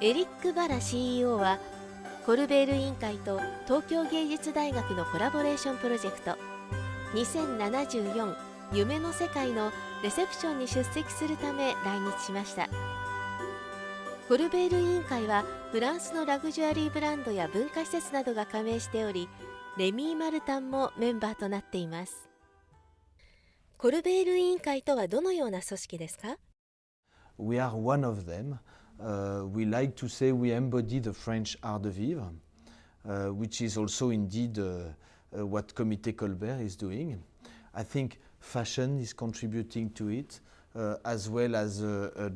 エリック・バラ CEO はコルベール委員会と東京芸術大学のコラボレーションプロジェクト2074夢の世界のレセプションに出席するため来日しました。コルベール委員会はフランスのラグジュアリーブランドや文化施設などが加盟しており、レミー・マルタンもメンバーとなっています。コルベール委員会とはどのような組織ですか？ We are one of them. We like to say we embody the French art de vivre, which is also indeed what Comité Colbert is doing. I think fashion is contributing to it, as well as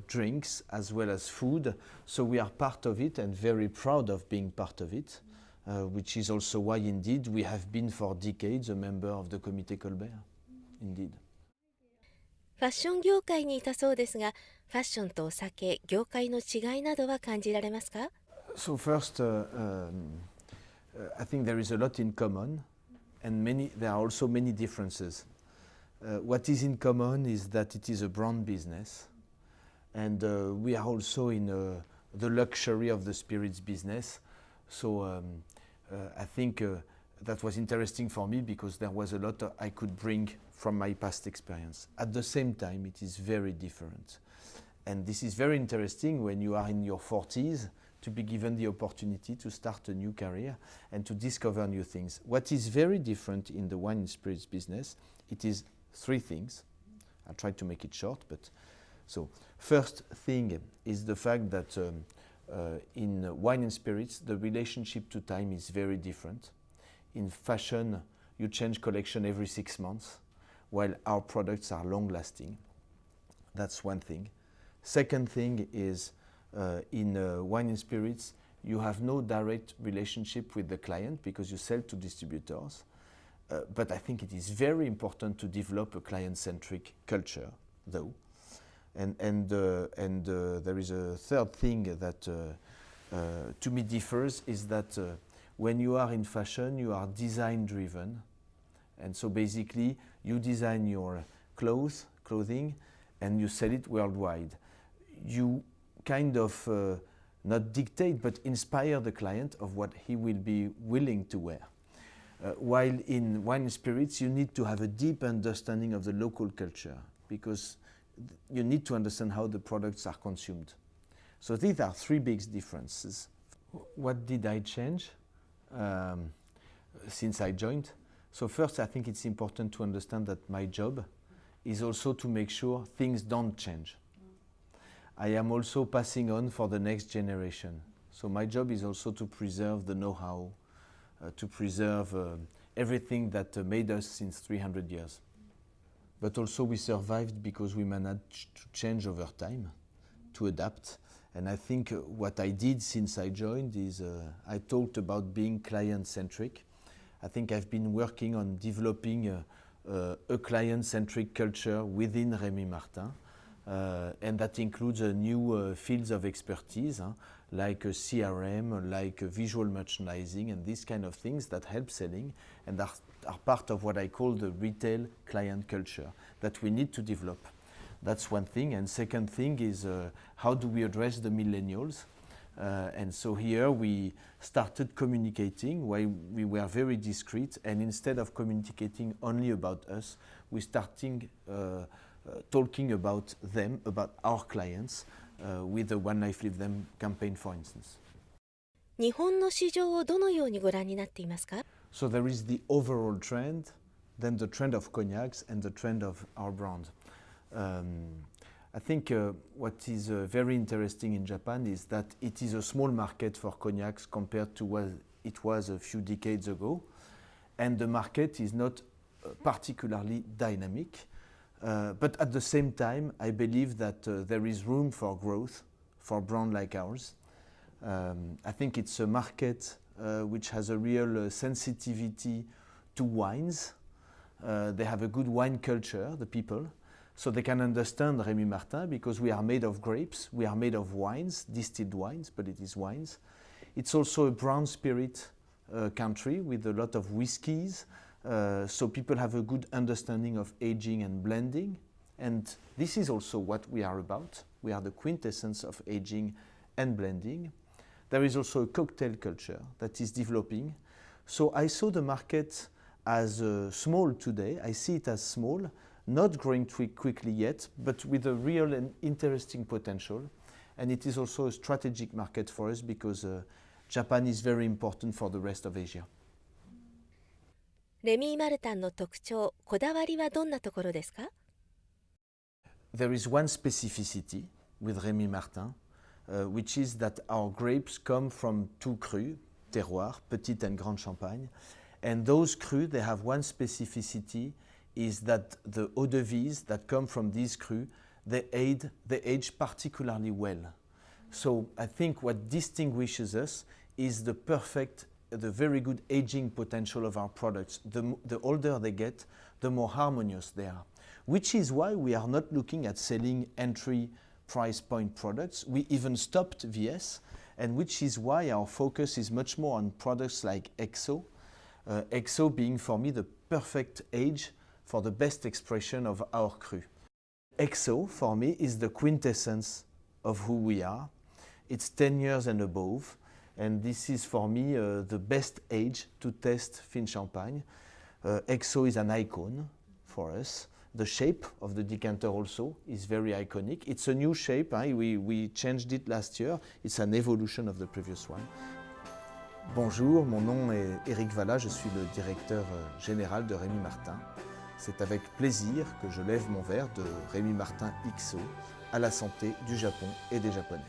drinks, as well as food. So we are part of it and very proud of being part of it, which is also why indeed we have been for decades a member of the Comité Colbert. Indeed. ファッション業界にいたそうですが、ファッションとお酒、業界の違いなどは感じられますか？ So first, I think there is a lot in common, and there are also many differences. What is in common is that it is a brand business, and we are also in the luxury of the spirits business. So I think that was interesting for me because there was a lot I could bring from my past experience. At the same time, it is very different. And this is very interesting when you are in your 40s to be given the opportunity to start a new career and to discover new things. What is very different in the wine and spirits business, it is three things. I'll try to make it short, but so first thing is the fact that in wine and spirits, the relationship to time is very different. In fashion, you change collection every 6 months, while our products are long-lasting. That's one thing. Second thing is in wine and spirits, you have no direct relationship with the client because you sell to distributors. But I think it is very important to develop a client-centric culture, though. And there is a third thing that to me differs is that when you are in fashion, you are design-driven. And so basically, you design your clothing, and you sell it worldwide. You kind of not dictate, but inspire the client of what he will be willing to wear. While in wine and spirits, you need to have a deep understanding of the local culture because you need to understand how the products are consumed. So these are three big differences. What did I change since I joined? So first, I think it's important to understand that my job is also to make sure things don't change. I am also passing on for the next generation. So my job is also to preserve the know-how, to preserve everything that made us since 300 years. But also we survived because we managed to change over time, to adapt. And I think what I did since I joined is I talked about being client-centric. I think I've been working on developing a client-centric culture within Rémy Martin. And that includes new fields of expertise, like CRM, like visual merchandising, and these kind of things that help selling and are part of what I call the retail client culture that we need to develop. That's one thing. And second thing is how do we address the millennials? And so here we started communicating while we were very discreet, and instead of communicating only about us, we started talking about them, about our clients, with the One Life Live Them campaign, for instance. 日本の市場をどのようにご覧になっていますか？ So there is the overall trend, then the trend of cognacs and the trend of our brand. I think what is very interesting in Japan is that it is a small market for cognacs compared to what it was a few decades ago, and the market is not particularly dynamic. But at the same time, I believe that there is room for growth for a brand like ours. I think it's a market which has a real sensitivity to wines. They have a good wine culture, the people, so they can understand Rémy Martin because we are made of grapes, we are made of wines, distilled wines, but it is wines. It's also a brown spirit country with a lot of whiskies. So people have a good understanding of aging and blending. And this is also what we are about. We are the quintessence of aging and blending. There is also a cocktail culture that is developing. So I saw the market as small today. I see it as small, not growing quickly yet, but with a real and interesting potential. And it is also a strategic market for us because Japan is very important for the rest of Asia. レミー・マルタンの特徴、こだわりはどんなところですか？ There is one specificity with Rémy Martin, which is that our grapes come from two crus, terroirs, Petite and Grande Champagne. And those crus, they have one specificity, is that the eau de vie that come from these crus, they age particularly well. So I think what distinguishes us is the very good aging potential of our products. The older they get, the more harmonious they are. Which is why we are not looking at selling entry price point products. We even stopped VS, and which is why our focus is much more on products like XO. XO being for me the perfect age for the best expression of our cru. XO for me is the quintessence of who we are. It's 10 years and above, and this is for me the best age to test Fine Champagne. XO is an icon for us. The shape of the decanter also is very iconic. It's a new shape, we changed it last year. It's an evolution of the previous one. Bonjour, mon nom est Éric Vallat, je suis le directeur général de Rémy Martin. C'est avec plaisir que je lève mon verre de Rémy Martin XO à la santé du Japon et des Japonais.